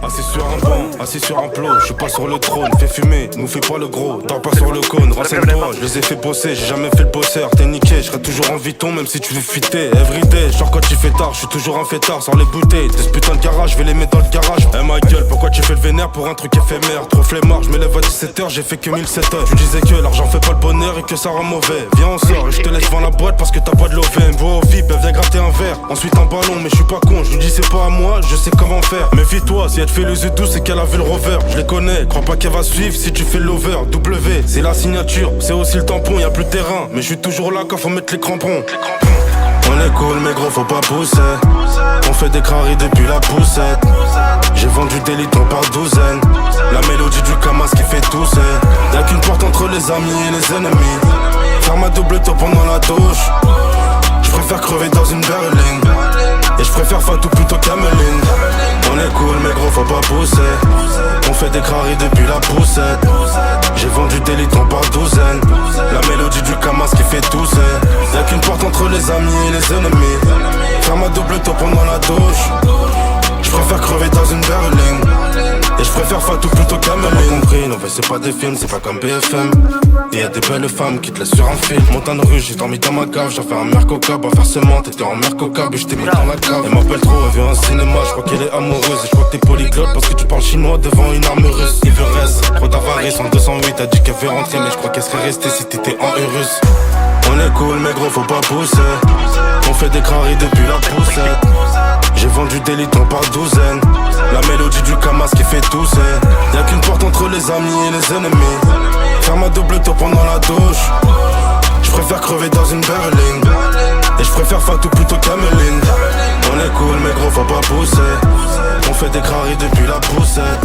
Assis sur un banc, assis sur un plot, je suis pas sur le trône, fais fumer, nous fais pas le gros, dors pas sur le cône, renseigne-toi, je les ai fait bosser, j'ai jamais fait le bosseur, t'es niqué, je serai toujours en viton même si tu veux fuiter, everyday, genre quand il fait tard, je suis toujours un fêtard, sans les bouteilles, tes putains de garage, je vais les mettre dans le garage, ma gueule, pourquoi tu fais le vénère pour un truc éphémère, trop flemmard, je me lève à 17h, j'ai fait que 1007h, tu disais que l'argent fait pas le bonheur et que ça rend mauvais, viens on sort et je te laisse vendre la boîte parce que t'as pas de l'OVM, vois au VIP, elle vient gratter un verre, ensuite un ballon, mais je suis pas con, je lui dis c'est pas à moi, je sais comment faire, méfie-toi, si elle te fait les yeux doux, c'est qu'elle a vu le rover, je les connais, crois pas qu'elle va suivre si tu fais l'over, W, c'est la signature, c'est aussi le tampon, y'a plus de terrain, mais je suis toujours là quand faut mettre les crampons. On est cool mais gros faut pas pousser, on fait des craries depuis la poussette, j'ai vendu des litres par douzaine, la mélodie du Kamas qui fait tousser, y'a qu'une porte entre les amis et les ennemis, faire ma double tour pendant la douche, je préfère crever dans une berline, et je préfère Fatou plutôt qu'Ameline. On est cool mais gros faut pas pousser, on fait des craries depuis la poussette, j'ai vendu des litres par douzaine, la mélodie du Kamas qui fait tousser, y'a qu'une porte entre les amis et les ennemis, faire ma double tour pendant la douche, je préfère crever dans une berline, et je préfère Fatou plutôt qu'Ameline. compris, non mais c'est pas des films, c'est pas comme BFM. Et y'a des belles femmes qui te laissent sur un fil. Montagne rue, j'ai dormi dans ma cave, j'ai fait un mercoca, pas forcément, t'étais en mercoca, et je t'ai mis dans la cave. Elle m'appelle trop, elle veut un cinéma, je crois qu'elle est amoureuse. Et je crois que t'es polyglotte parce que tu parles chinois devant une arme russe. Ivresse, trop d'avarice en 208, t'as dit qu'elle veut rentrer, mais je crois qu'elle serait restée si t'étais en russe. On est cool mais gros faut pas pousser, on fait des craries depuis la poussette, j'ai vendu des litres par douzaine, la mélodie du Kamas qui fait tousser, y'a qu'une porte entre les amis et les ennemis, faire ma double tour pendant la douche, je préfère crever dans une berline, et je préfère Fatou plutôt qu'Ameline. On est cool mais gros faut pas pousser, on fait des craries depuis la poussette,